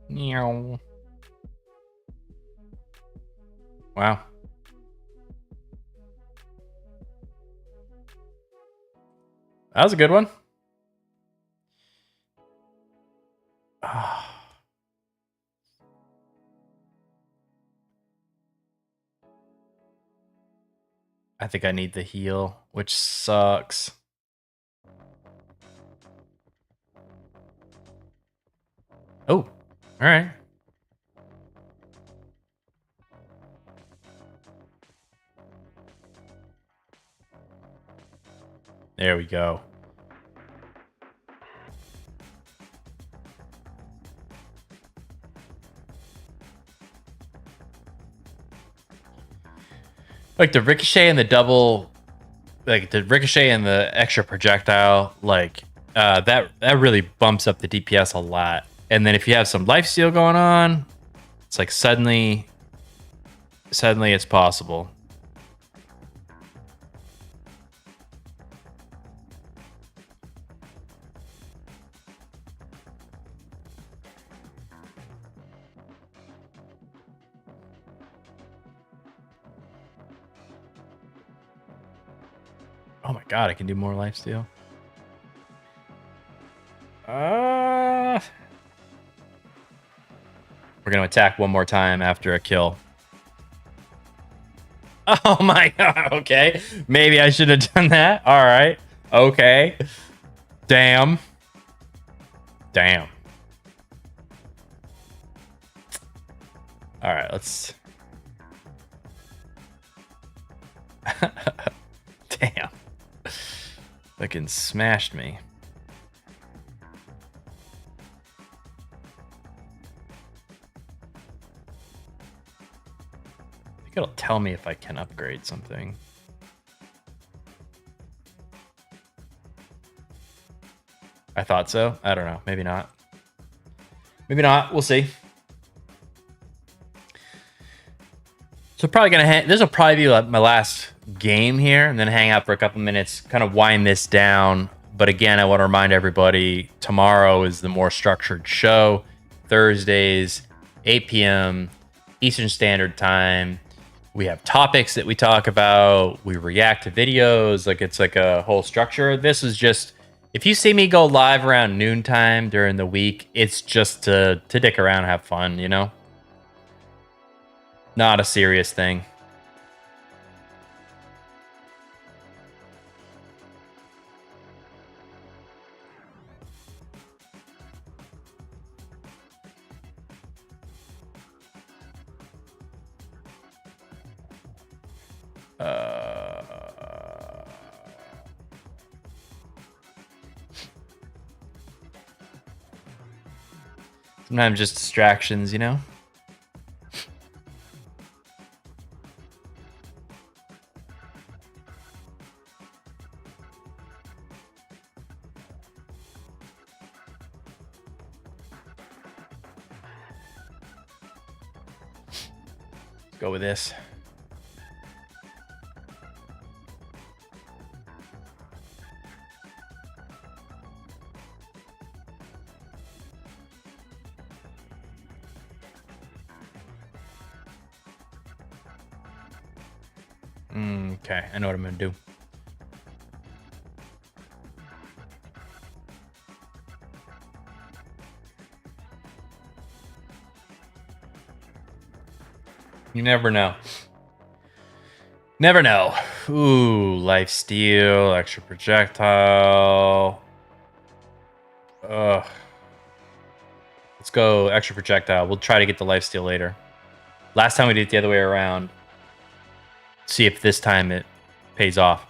Meow. Wow. That was a good one. I think I need the heal, which sucks. Oh, all right. There we go. Like the ricochet and the double, like the ricochet and the extra projectile, like that really bumps up the DPS a lot. And then if you have some lifesteal going on, it's like suddenly it's possible. Oh my god, I can do more lifesteal. We're gonna attack one more time after a kill. Oh my god, okay. Maybe I should have done that. All right. Okay. Damn. Damn. All right, let's... Damn. Fucking smashed me. I think it'll tell me if I can upgrade something. I thought so. I don't know. Maybe not. Maybe not. We'll see. So probably gonna this will probably be like my last game here, and then hang out for a couple minutes, kind of wind this down. But again, I want to remind everybody, tomorrow is the more structured show. Thursdays, 8 p.m. Eastern Standard Time. We have topics that we talk about. We react to videos. Like, it's like a whole structure. This is just, if you see me go live around noontime during the week, it's just to dick around and have fun, you know? Not a serious thing. Sometimes just distractions, you know? Let's go with this. Okay, I know what I'm gonna do. You never know. Never know. Ooh, life steal, extra projectile. Ugh. Let's go extra projectile. We'll try to get the life steal later. Last time we did it the other way around. See if this time it pays off.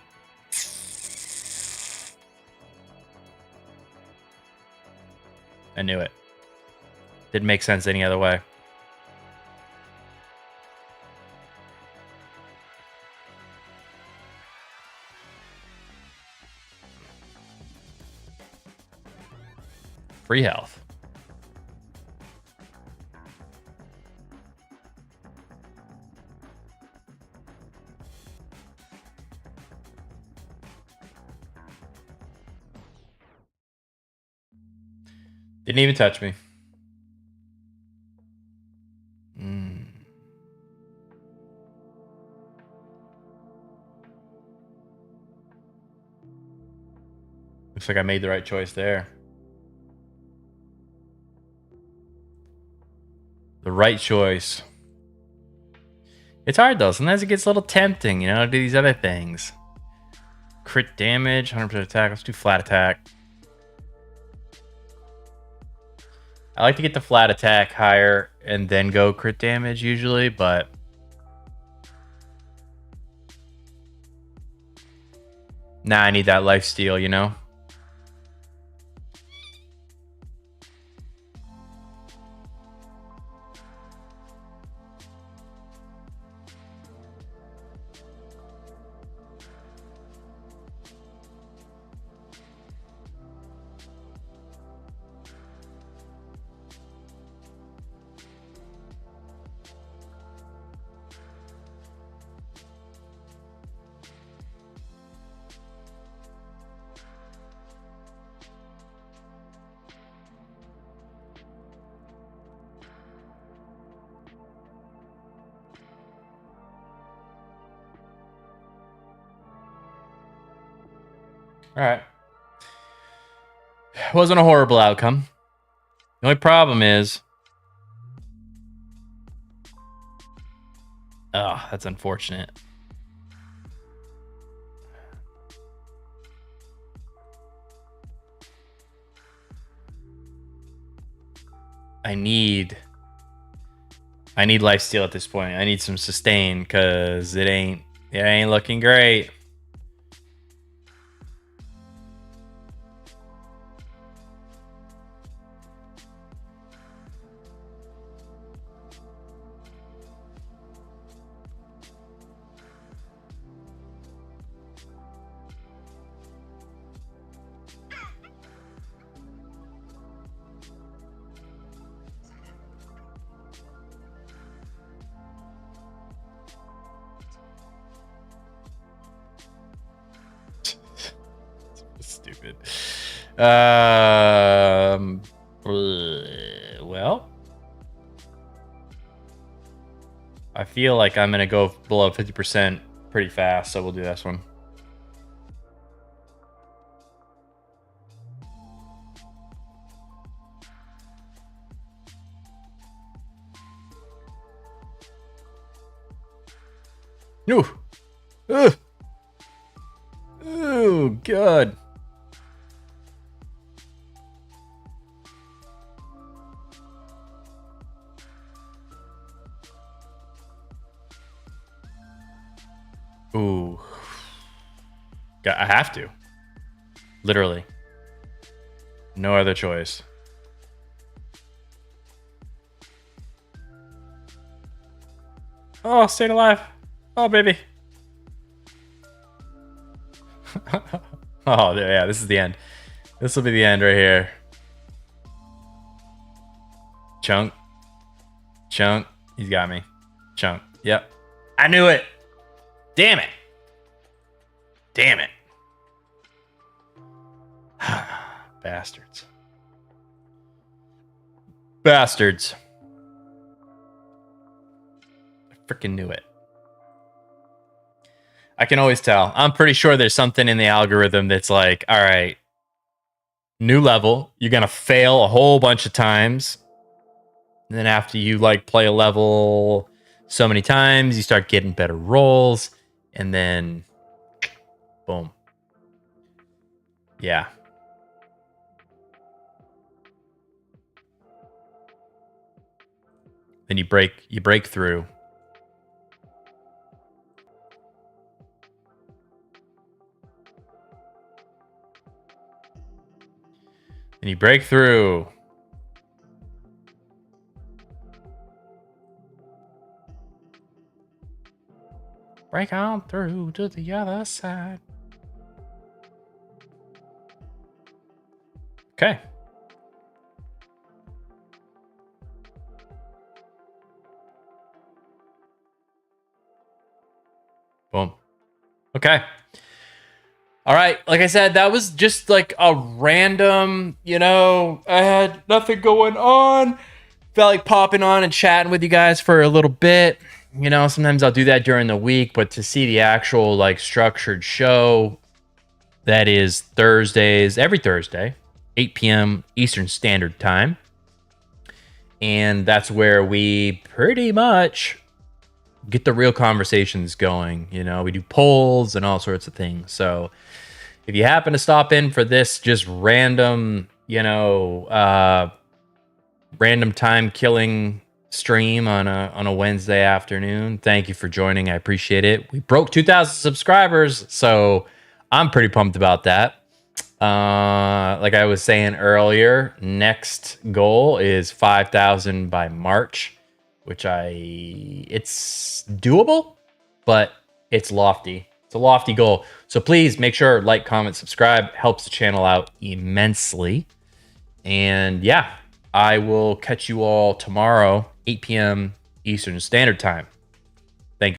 I knew it. Didn't make sense any other way. Free health. Didn't even touch me. Looks like I made the right choice there. The right choice. It's hard though. Sometimes it gets a little tempting, you know, to do these other things. Crit damage, 100% attack. Let's do flat attack. I like to get the flat attack higher and then go crit damage usually, but nah, I need that life steal, you know? All right. Wasn't a horrible outcome. The only problem is... oh, that's unfortunate. I need lifesteal at this point. I need some sustain because it ain't looking great. Stupid. Well, I feel like I'm gonna go below 50% pretty fast, so we'll do this one. Ooh. Ugh. Ooh, good. Ooh. I have to. Literally. No other choice. Oh, staying alive. Oh, baby. Oh, yeah, this is the end. This will be the end right here. Chunk. Chunk. He's got me. Chunk. Yep. I knew it. Damn it. Damn it. Bastards. Bastards. I freaking knew it. I can always tell. I'm pretty sure there's something in the algorithm that's like, all right, new level. You're going to fail a whole bunch of times. And then after you like play a level so many times, you start getting better rolls. And then, boom. Yeah. Then you break through. And you break through. Break on through to the other side. Okay. Boom. Okay. All right. Like I said, that was just like a random, you know, I had nothing going on. Felt like popping on and chatting with you guys for a little bit. You know, sometimes I'll do that during the week, but to see the actual like structured show, That is Thursdays, every Thursday, 8 p.m. Eastern Standard Time. And that's where we pretty much get the real conversations going. You know, we do polls and all sorts of things. So if you happen to stop in for this just random, random time killing stream on a Wednesday afternoon, thank you for joining. I appreciate it. We broke 2,000 subscribers, so I'm pretty pumped about that. Like I was saying earlier, next goal is 5,000 by March, which it's doable, but it's lofty. It's a lofty goal. So please make sure, like, comment, subscribe. Helps the channel out immensely. And yeah, I will catch you all tomorrow, 8 p.m. Eastern Standard Time.